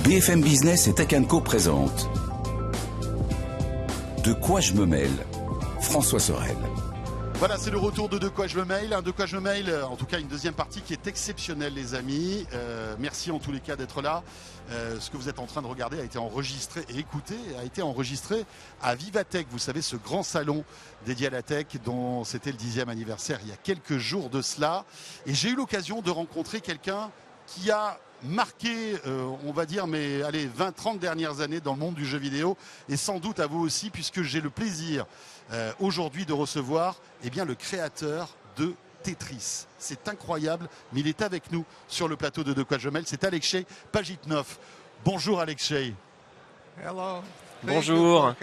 BFM Business et Tech Co présente De quoi je me mêle, François Sorel. Voilà, c'est le retour de quoi je me mêle. De quoi je me mêle, en tout cas une deuxième partie qui est exceptionnelle, les amis. Merci en tous les cas d'être là. Ce que vous êtes en train de regarder a été enregistré et écouté, a été enregistré à Vivatech. Vous savez, ce grand salon dédié à la tech dont c'était le 10e anniversaire il y a quelques jours de cela. Et j'ai eu l'occasion de rencontrer quelqu'un qui a marqué, on va dire, mais allez, 20-30 dernières années dans le monde du jeu vidéo, et sans doute à vous aussi, puisque j'ai le plaisir aujourd'hui de recevoir le créateur de Tetris. C'est incroyable, mais il est avec nous sur le plateau de quoi je me mêle. C'est Alexei Pajitnov. Bonjour Alexei. Hello. Bonjour,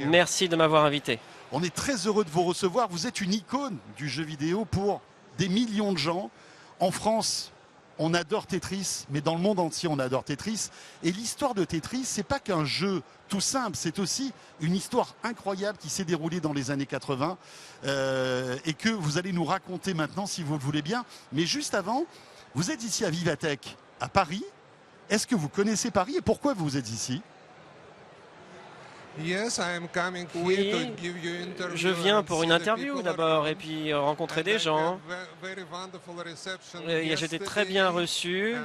merci de m'avoir invité. On est très heureux de vous recevoir. Vous êtes une icône du jeu vidéo pour des millions de gens. En France, on adore Tetris, mais dans le monde entier, on adore Tetris. Et l'histoire de Tetris, c'est pas qu'un jeu tout simple, c'est aussi une histoire incroyable qui s'est déroulée dans les années 80 et que vous allez nous raconter maintenant, si vous le voulez bien. Mais juste avant, vous êtes ici à Vivatech, à Paris. Est-ce que vous connaissez Paris et pourquoi vous êtes ici ? Oui, je viens pour une interview d'abord et puis rencontrer des gens. J'étais très bien reçu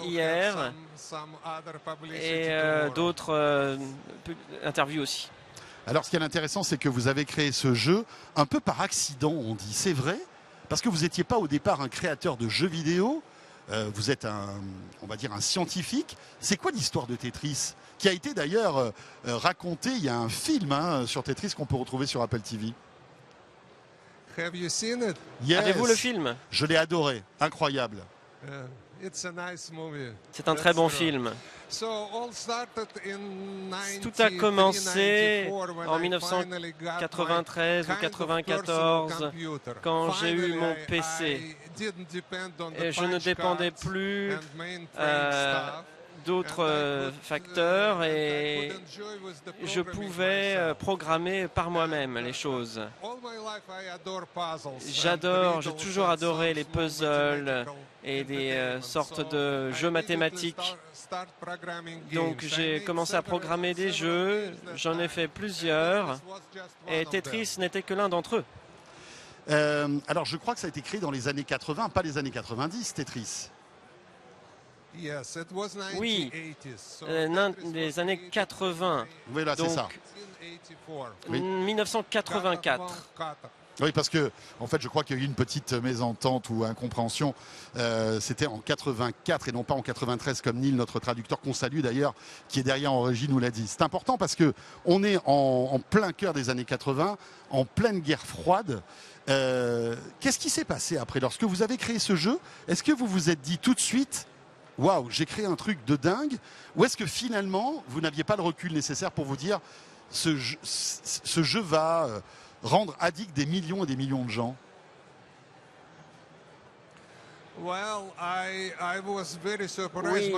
hier et d'autres interviews aussi. Alors ce qui est intéressant, c'est que vous avez créé ce jeu un peu par accident, on dit. C'est vrai ? Parce que vous n'étiez pas au départ un créateur de jeux vidéo. Vous êtes on va dire un scientifique. C'est quoi l'histoire de Tetris ? Qui a été d'ailleurs raconté, il y a un film sur Tetris qu'on peut retrouver sur Apple TV. Have you seen it? Yes. Avez-vous le film? Je l'ai adoré, incroyable. C'est un très bon film. Tout a commencé en 1993 ou 1994 quand j'ai eu mon PC. Et je ne dépendais plus d'autres facteurs et je pouvais programmer par moi-même les choses. J'ai toujours adoré les puzzles et des sortes de jeux mathématiques. Donc j'ai commencé à programmer des jeux, j'en ai fait plusieurs et Tetris n'était que l'un d'entre eux. Alors je crois que ça a été créé dans les années 80, pas les années 90, Tetris. Oui, les années 80. Oui, là, c'est ça. 1984. Oui, parce que, en fait, je crois qu'il y a eu une petite mésentente ou incompréhension. C'était en 84 et non pas en 93, comme Neil, notre traducteur, qu'on salue d'ailleurs, qui est derrière en régie, nous l'a dit. C'est important parce qu'on est en plein cœur des années 80, en pleine guerre froide. Qu'est-ce qui s'est passé après? Lorsque vous avez créé ce jeu, est-ce que vous vous êtes dit tout de suite, waouh, j'ai créé un truc de dingue, ou est-ce que finalement, vous n'aviez pas le recul nécessaire pour vous dire, ce jeu va rendre addict des millions et des millions de gens? Oui,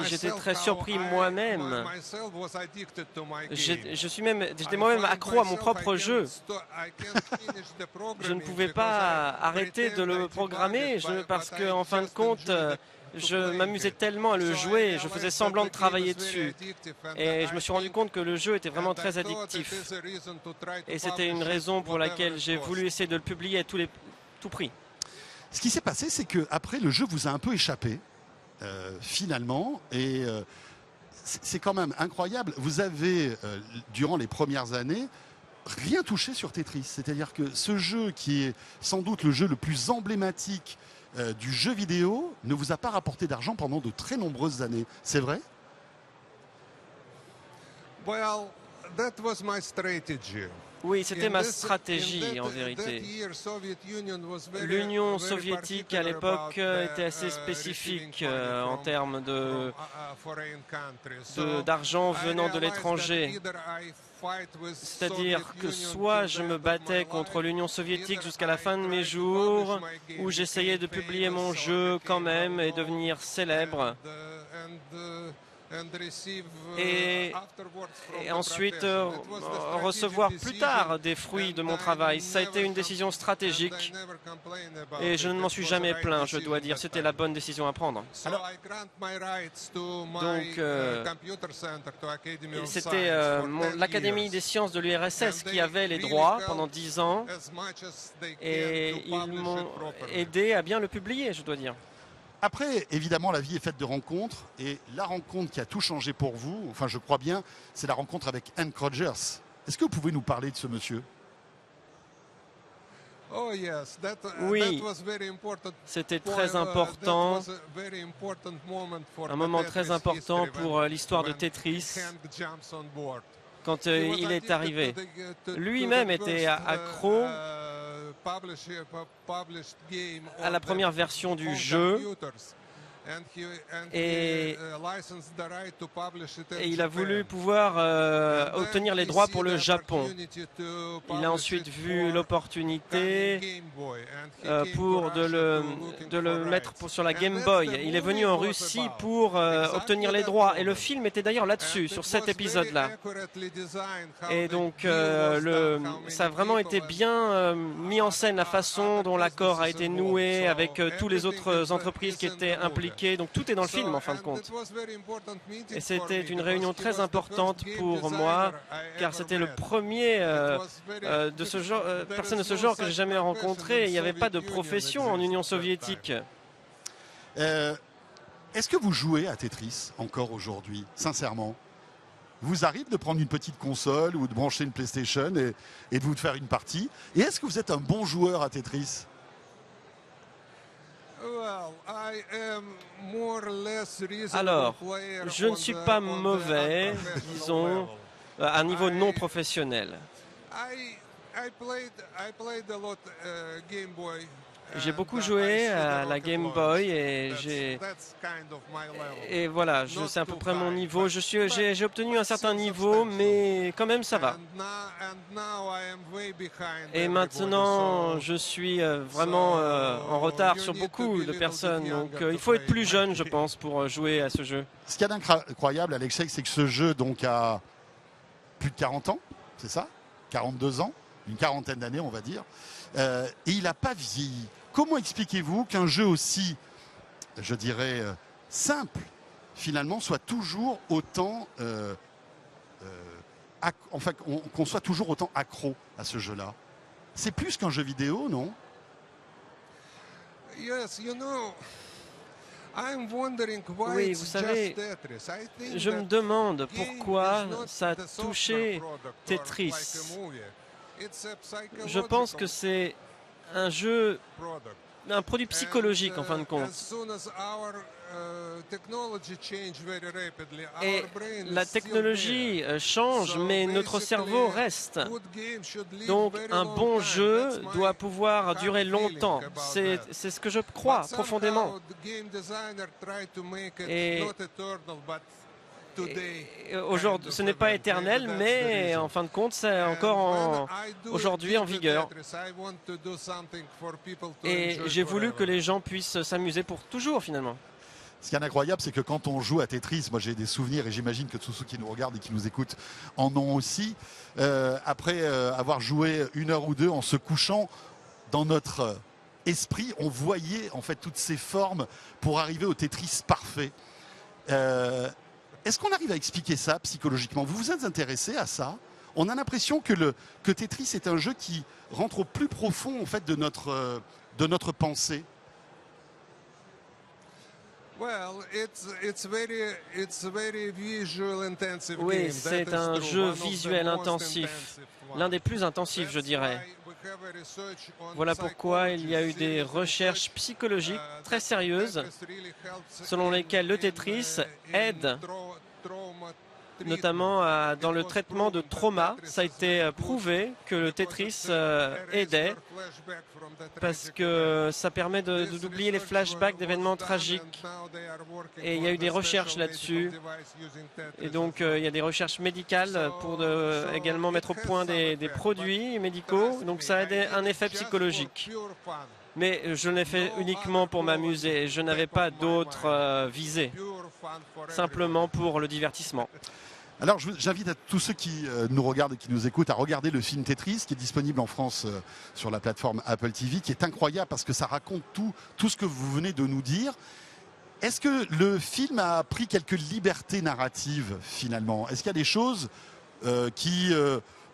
j'étais très surpris moi-même. J'étais moi-même accro à mon propre jeu. Je ne pouvais pas arrêter de le programmer parce qu'en fin de compte, je m'amusais tellement à le jouer, je faisais semblant de travailler dessus. Et je me suis rendu compte que le jeu était vraiment très addictif. Et c'était une raison pour laquelle j'ai voulu essayer de le publier à tout prix. Ce qui s'est passé, c'est qu'après, le jeu vous a un peu échappé, finalement. Et c'est quand même incroyable. Vous avez, durant les premières années, rien touché sur Tetris. C'est-à-dire que ce jeu, qui est sans doute le jeu le plus emblématique du jeu vidéo, ne vous a pas rapporté d'argent pendant de très nombreuses années. C'est vrai? Oui, c'était ma stratégie en vérité. L'Union soviétique à l'époque était assez spécifique en termes d'argent venant de l'étranger. C'est-à-dire que soit je me battais contre l'Union soviétique jusqu'à la fin de mes jours, ou j'essayais de publier mon jeu quand même et devenir célèbre. et ensuite recevoir plus tard des fruits de mon travail. Ça a été une décision stratégique et je ne m'en suis jamais plaint, je dois dire. C'était la bonne décision à prendre. Donc, c'était l'Académie des sciences de l'URSS qui avait les droits pendant 10 ans et ils m'ont aidé à bien le publier, je dois dire. Après, évidemment, la vie est faite de rencontres et la rencontre qui a tout changé pour vous, enfin je crois bien, c'est la rencontre avec Hank Rogers. Est-ce que vous pouvez nous parler de ce monsieur? Oui, c'était très important, un moment très important pour l'histoire de Tetris quand il est arrivé. Lui-même était accro à la première version du jeu et il a voulu pouvoir obtenir les droits pour le Japon. Il a ensuite vu l'opportunité de le mettre sur la Game Boy. Il est venu en Russie pour obtenir les droits. Et le film était d'ailleurs là-dessus, sur cet épisode-là. Et donc, ça a vraiment été bien mis en scène, la façon dont l'accord a été noué avec toutes les autres entreprises qui étaient impliquées. Donc tout est dans le film en fin de compte. Et c'était une réunion très importante pour moi, car c'était le premier de ce genre, personne de ce genre que j'ai jamais rencontré. Il n'y avait pas de profession en Union soviétique. Est-ce que vous jouez à Tetris encore aujourd'hui, sincèrement? Vous arrive de prendre une petite console ou de brancher une PlayStation et de vous faire une partie? Et est-ce que vous êtes un bon joueur à Tetris? Alors, je ne suis pas mauvais, disons, à un niveau non professionnel. J'ai beaucoup joué à la Game Boy et voilà, c'est à peu près mon niveau. J'ai obtenu un certain niveau, mais quand même ça va. Et maintenant, je suis vraiment en retard sur beaucoup de personnes. Donc, il faut être plus jeune, je pense, pour jouer à ce jeu. Ce qu'il y a d'incroyable, Alexei, c'est que ce jeu donc a plus de 40 ans, c'est ça? 42 ans, une quarantaine d'années, on va dire. Et il n'a pas vieilli. Comment expliquez-vous qu'un jeu aussi, je dirais, simple, finalement, soit toujours autant, enfin, qu'on soit toujours autant accro à ce jeu-là? C'est plus qu'un jeu vidéo, non? Oui, vous savez, je me demande pourquoi ça a touché Tetris. Je pense que c'est un jeu, un produit psychologique en fin de compte. Et la technologie change, mais notre cerveau reste. Donc un bon jeu doit pouvoir durer longtemps. C'est ce que je crois profondément. Et aujourd'hui, ce n'est pas éternel, mais en fin de compte, c'est encore aujourd'hui en vigueur. Et j'ai voulu que les gens puissent s'amuser pour toujours, finalement. Ce qui est incroyable, c'est que quand on joue à Tetris, moi j'ai des souvenirs et j'imagine que tous ceux qui nous regardent et qui nous écoutent en ont aussi. Après avoir joué 1 heure ou 2 en se couchant dans notre esprit, on voyait en fait toutes ces formes pour arriver au Tetris parfait. Est-ce qu'on arrive à expliquer ça psychologiquement? Vous vous êtes intéressé à ça? On a l'impression que Tetris est un jeu qui rentre au plus profond en fait de notre pensée. Oui, c'est un jeu visuel intensif, l'un des plus intensifs, je dirais. Voilà pourquoi il y a eu des recherches psychologiques très sérieuses selon lesquelles le Tetris aide notamment dans le traitement de trauma. Ça a été prouvé que le Tetris aidait parce que ça permet d'oublier les flashbacks d'événements tragiques. Et il y a eu des recherches là-dessus. Et donc il y a des recherches médicales pour également mettre au point des produits médicaux. Donc ça a un effet psychologique. Mais je l'ai fait uniquement pour m'amuser. Je n'avais pas d'autres visées. simplement pour le divertissement. Alors j'invite à tous ceux qui nous regardent et qui nous écoutent à regarder le film Tetris qui est disponible en France sur la plateforme Apple TV, qui est incroyable parce que ça raconte tout ce que vous venez de nous dire. Est-ce que le film a pris quelques libertés narratives finalement? Est-ce qu'il y a des choses qui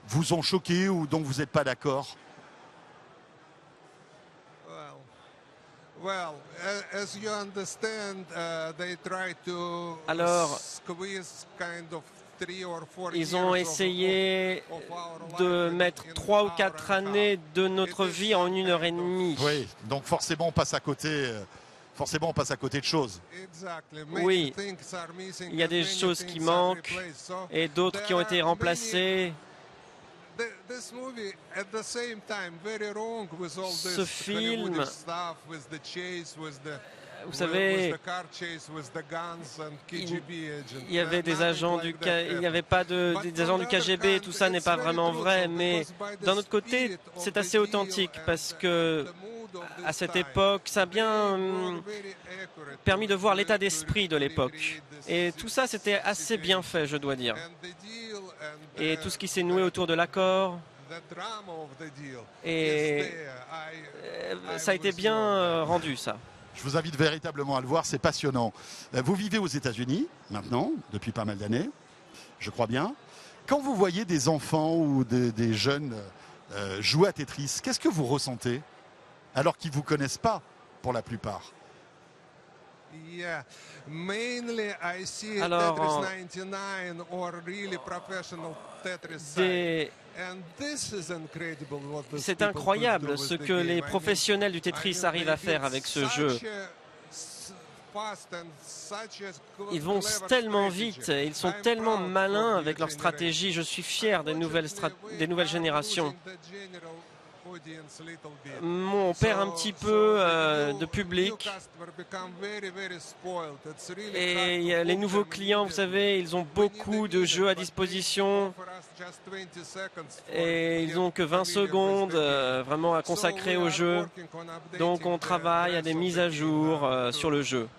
vous ont choqué ou dont vous n'êtes pas d'accord? Alors, ils ont essayé de mettre 3 ou 4 années de notre vie en 1 heure et demie. Oui, donc forcément on passe à côté. Forcément, on passe à côté de choses. Oui, il y a des choses qui manquent et d'autres qui ont été remplacées. Ce film, vous savez, il y avait des agents du il n'y avait pas des agents du KGB, tout ça n'est pas vraiment vrai, mais d'un autre côté, c'est assez authentique parce que à cette époque, ça a bien permis de voir l'état d'esprit de l'époque. Et tout ça, c'était assez bien fait, je dois dire. Et tout ce qui s'est noué autour de l'accord, et ça a été bien rendu, ça. Je vous invite véritablement à le voir, c'est passionnant. Vous vivez aux États-Unis maintenant, depuis pas mal d'années, je crois bien. Quand vous voyez des enfants ou des jeunes jouer à Tetris, qu'est-ce que vous ressentez alors qu'ils ne vous connaissent pas pour la plupart? Alors, c'est incroyable ce que les professionnels du Tetris arrivent à faire avec ce jeu. Ils vont tellement vite, ils sont tellement malins avec leur stratégie. Je suis fier des nouvelles générations. On perd un petit peu de public et les nouveaux clients, vous savez, ils ont beaucoup de jeux à disposition et ils n'ont que 20 secondes vraiment à consacrer au jeu. Donc on travaille à des mises à jour sur le jeu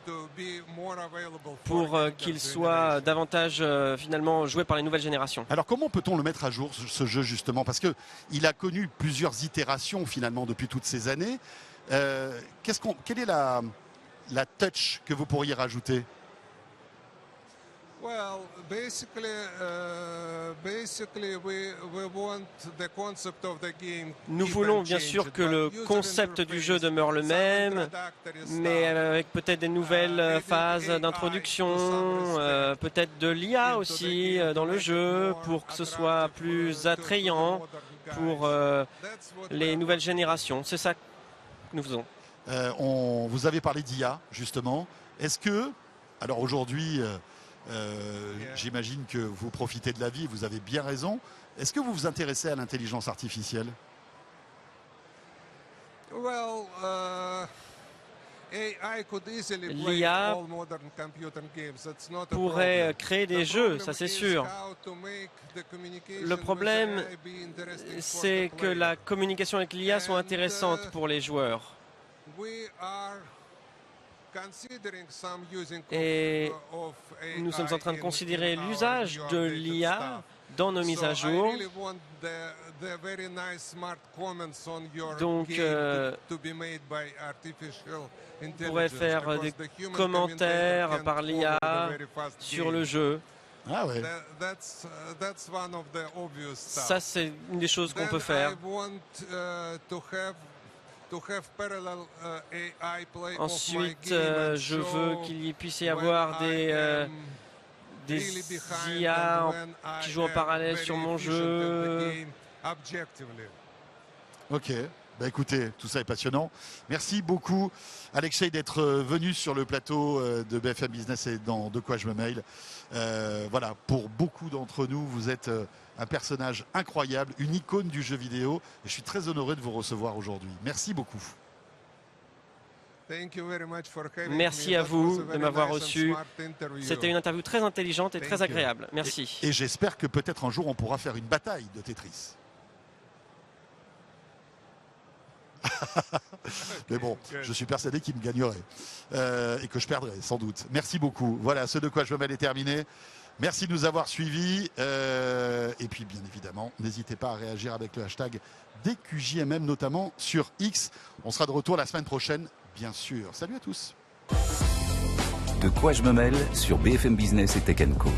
pour qu'il soit davantage finalement joué par les nouvelles générations. Alors comment peut-on le mettre à jour, ce jeu justement? Parce qu'il a connu plusieurs itérations finalement depuis toutes ces années. Quelle est la touch que vous pourriez rajouter? Nous voulons bien sûr que le concept du jeu demeure le même, mais avec peut-être des nouvelles phases d'introduction, peut-être de l'IA aussi dans le jeu pour que ce soit plus attrayant pour les nouvelles générations. C'est ça que nous faisons. Vous avez parlé d'IA justement. Est-ce que, alors aujourd'hui, j'imagine que vous profitez de la vie, vous avez bien raison. Est-ce que vous vous intéressez à l'intelligence artificielle? L'IA pourrait créer des jeux, ça c'est sûr. Le problème, c'est que la communication avec l'IA soit intéressante pour les joueurs. Et nous sommes en train de considérer l'usage de l'IA dans nos mises à jour. Donc, on pourrait faire des commentaires par l'IA sur le jeu. Ah ouais. Ça, c'est une des choses qu'on peut faire. Ensuite, je veux qu'il puisse y avoir des IA qui jouent en parallèle sur mon jeu. Ok, bah écoutez, tout ça est passionnant. Merci beaucoup Alexei d'être venu sur le plateau de BFM Business et dans De quoi je me mail. Voilà, pour beaucoup d'entre nous, vous êtes un personnage incroyable, une icône du jeu vidéo. Et je suis très honoré de vous recevoir aujourd'hui. Merci beaucoup. Merci à vous de m'avoir reçu. C'était une interview très intelligente et très agréable. Merci. Et j'espère que peut-être un jour on pourra faire une bataille de Tetris. Mais bon, je suis persuadé qu'il me gagnerait et que je perdrais sans doute. Merci beaucoup. Voilà, ce de quoi je me mêle est terminé. Merci de nous avoir suivis. Et puis, bien évidemment, n'hésitez pas à réagir avec le hashtag DQJMM, notamment sur X. On sera de retour la semaine prochaine, bien sûr. Salut à tous. De quoi je me mêle sur BFM Business et Tech & Co.